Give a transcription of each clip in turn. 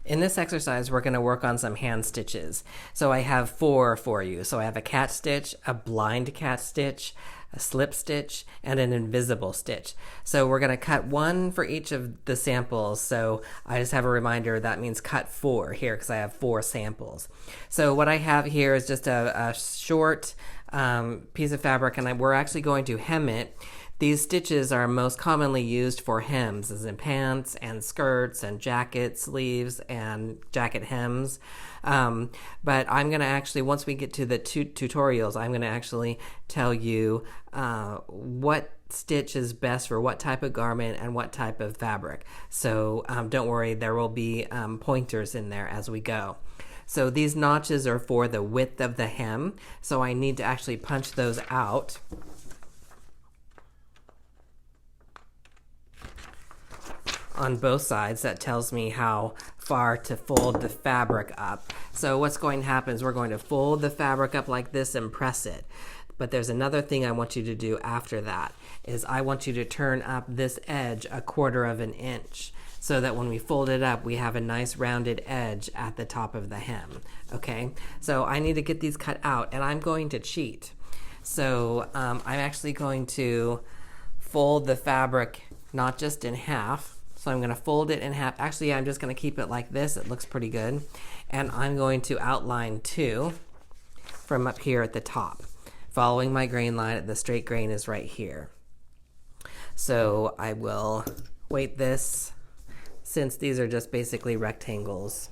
In this exercise, we're going to work on some hand stitches. So I have 4 for you. So I have a cat stitch, a blind cat stitch, a slip stitch, and an invisible stitch. So we're going to cut 1 for each of the samples. So I just have a reminder that means cut 4 here because I have 4 samples. So what I have here is just a short piece of fabric, and we're actually going to hem it. These stitches are most commonly used for hems, as in pants and skirts and jacket sleeves and jacket hems. But I'm going to actually, once we get to the tutorials, I'm going to actually tell you what stitch is best for what type of garment and what type of fabric. So don't worry, there will be pointers in there as we go. So these notches are for the width of the hem, so I need to actually punch those out. On both sides, that tells me how far to fold the fabric up. So what's going to happen is we're going to fold the fabric up like this and press it. But there's another thing I want you to do after that, is I want you to turn up this edge 1/4 inch so that when we fold it up, we have a nice rounded edge at the top of the hem. Okay, so I need to get these cut out, and I'm going to cheat. So I'm actually going to fold the fabric not just in half. So I'm going to fold it in half. Actually, I'm just going to keep it like this. It looks pretty good. And I'm going to outline 2 from up here at the top, following my grain line. The straight grain is right here. So I will weight this, since these are just basically rectangles.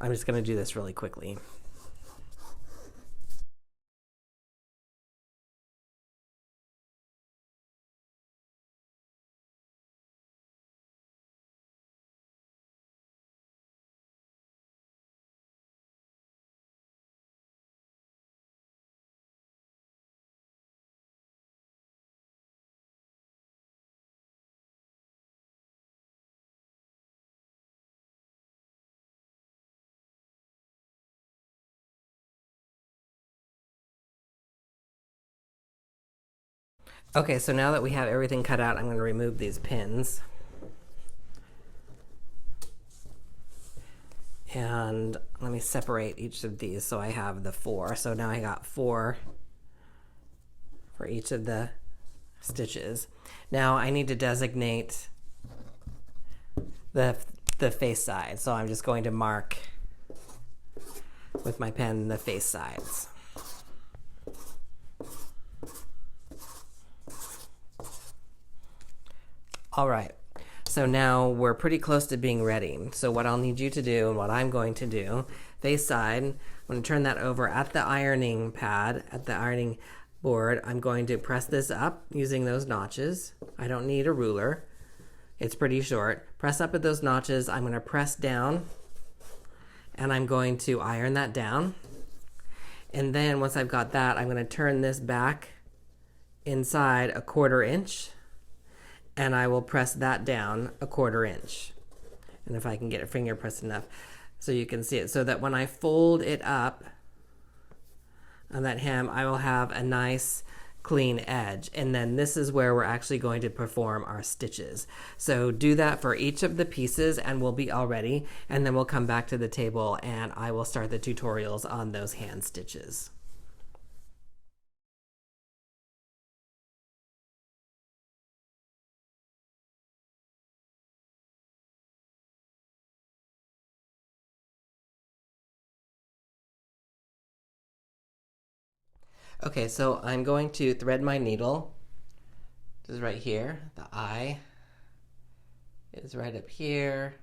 I'm just going to do this really quickly. Okay, so now that we have everything cut out, I'm going to remove these pins. And let me separate each of these so I have the 4. So now I got 4 for each of the stitches. Now I need to designate the face side. So I'm just going to mark with my pen the face sides. All right, so now we're pretty close to being ready. So what I'll need you to do, and what I'm going to do, face side, I'm going to turn that over at the ironing pad, at the ironing board. I'm going to press this up using those notches. I don't need a ruler. It's pretty short. Press up at those notches. I'm going to press down, and I'm going to iron that down. And then once I've got that, I'm going to turn this back inside 1/4 inch. And I will press that down 1/4 inch. And if I can get a finger pressed enough so you can see it, so that when I fold it up on that hem, I will have a nice clean edge. And then this is where we're actually going to perform our stitches. So do that for each of the pieces and we'll be all ready. And then we'll come back to the table and I will start the tutorials on those hand stitches. Okay, so I'm going to thread my needle. This is right here. The eye is right up here.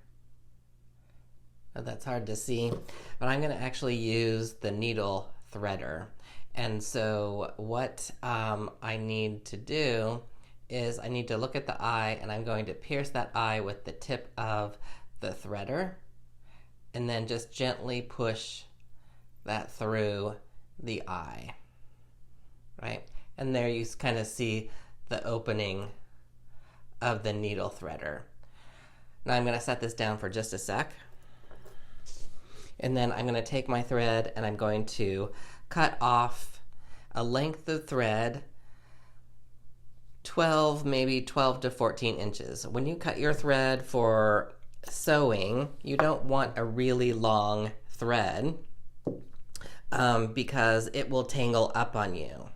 Oh, that's hard to see, but I'm going to actually use the needle threader. And so what I need to do is I need to look at the eye, and I'm going to pierce that eye with the tip of the threader, and then just gently push that through the eye. Right? And there you kind of see the opening of the needle threader. Now I'm going to set this down for just a sec. And then I'm going to take my thread and I'm going to cut off a length of thread 12, maybe 12 to 14 inches. When you cut your thread for sewing, you don't want a really long thread because it will tangle up on you.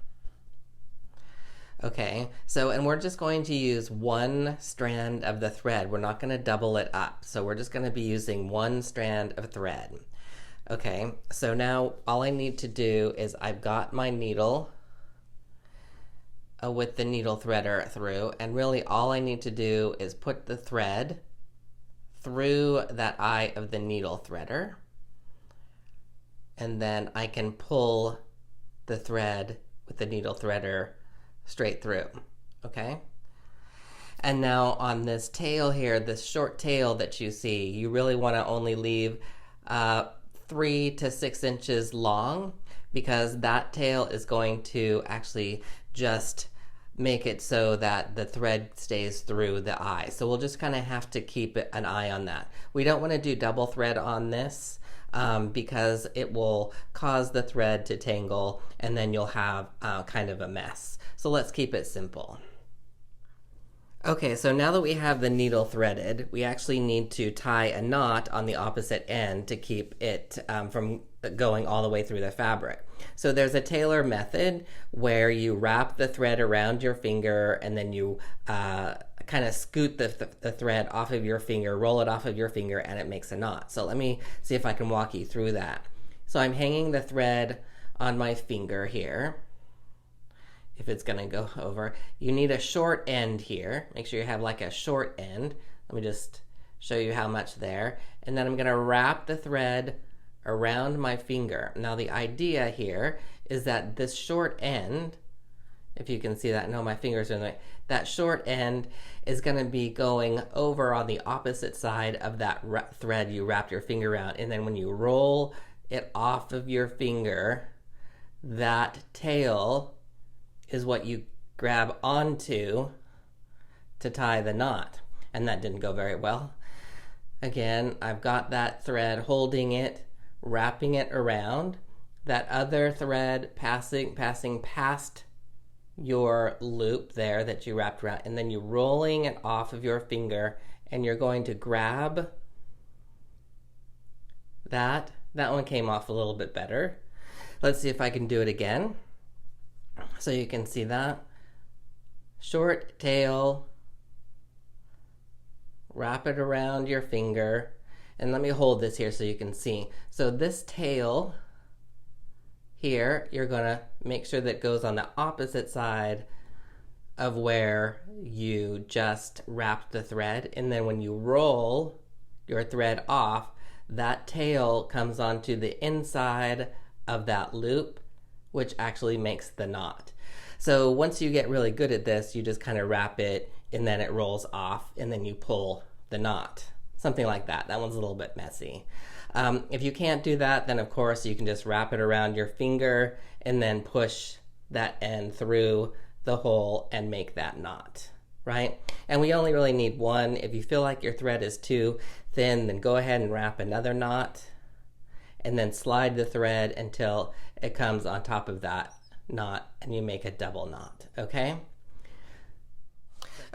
Okay, so, and we're just going to use one strand of the thread. We're not going to double it up. So we're just going to be using one strand of thread. Okay, so now all I need to do is I've got my needle with the needle threader through, and really all I need to do is put the thread through that eye of the needle threader, and then I can pull the thread with the needle threader straight through. Okay, and now on this tail here, this short tail that you see, you really want to only leave 3 to 6 inches long, because that tail is going to actually just make it so that the thread stays through the eye. So we'll just kind of have to keep an eye on that. We don't want to do double thread on this because it will cause the thread to tangle, and then you'll have kind of a mess. So let's keep it simple. Okay, so now that we have the needle threaded, we actually need to tie a knot on the opposite end to keep it from going all the way through the fabric. So there's a tailor method where you wrap the thread around your finger, and then you kind of scoot the thread off of your finger, roll it off of your finger, and it makes a knot. So let me see if I can walk you through that. So I'm hanging the thread on my finger here. If it's gonna go over, you need a short end here. Make sure you have like a short end. Let me just show you how much there. And then I'm gonna wrap the thread around my finger. Now the idea here is that this short end, if you can see that, no, my fingers are in the way. That short end is gonna be going over on the opposite side of that thread you wrapped your finger around. And then when you roll it off of your finger, that tail is what you grab onto to tie the knot. And that didn't go very well. Again, I've got that thread holding it, wrapping it around, that other thread passing past your loop there that you wrapped around, and then you're rolling it off of your finger, and you're going to grab that. That one came off a little bit better. Let's see if I can do it again. So you can see that short tail, wrap it around your finger, and let me hold this here so you can see. So this tail here, you're gonna make sure that it goes on the opposite side of where you just wrapped the thread, and then when you roll your thread off, that tail comes onto the inside of that loop, which actually makes the knot. So once you get really good at this, you just kind of wrap it, and then it rolls off, and then you pull the knot. Something like that. That one's a little bit messy. If you can't do that, then of course you can just wrap it around your finger and then push that end through the hole and make that knot, right? And we only really need one. If you feel like your thread is too thin, then go ahead and wrap another knot, and then slide the thread until it comes on top of that knot, and you make a double knot, okay?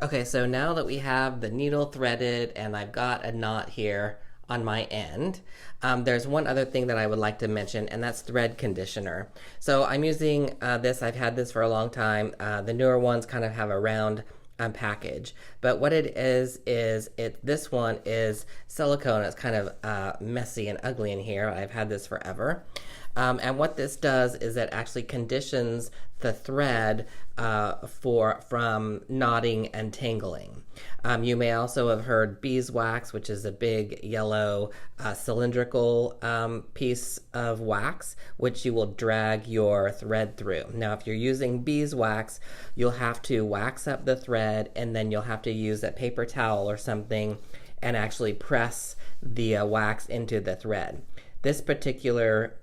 Okay, so now that we have the needle threaded and I've got a knot here on my end, there's one other thing that I would like to mention, and that's thread conditioner. So I'm using this. I've had this for a long time. The newer ones kind of have a round package, but what it is this one is silicone. It's kind of messy and ugly in here. I've had this forever. And what this does is it actually conditions the thread from knotting and tangling. You may also have heard beeswax, which is a big yellow cylindrical piece of wax, which you will drag your thread through. Now, if you're using beeswax, you'll have to wax up the thread, and then you'll have to use a paper towel or something and actually press the wax into the thread. This particular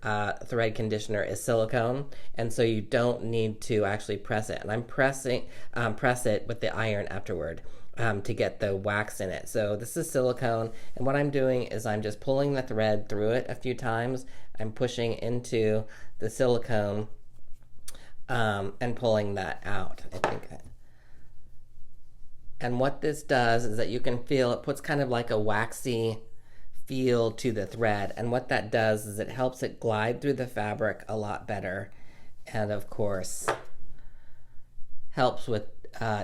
thread conditioner is silicone, and so you don't need to actually press it. And I'm press it with the iron afterward to get the wax in it. So this is silicone, and what I'm doing is I'm just pulling the thread through it a few times. I'm pushing into the silicone and pulling that out. I think And what this does is that you can feel it puts kind of like a waxy feel to the thread. And what that does is it helps it glide through the fabric a lot better. And of course, helps with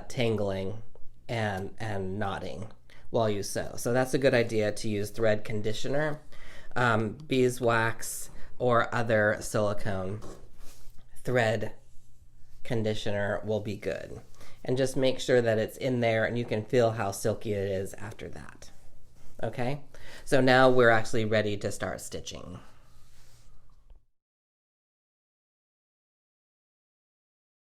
tangling and knotting while you sew. So that's a good idea to use thread conditioner, beeswax, or other silicone thread conditioner will be good. And just make sure that it's in there and you can feel how silky it is after that. Okay, so now we're actually ready to start stitching.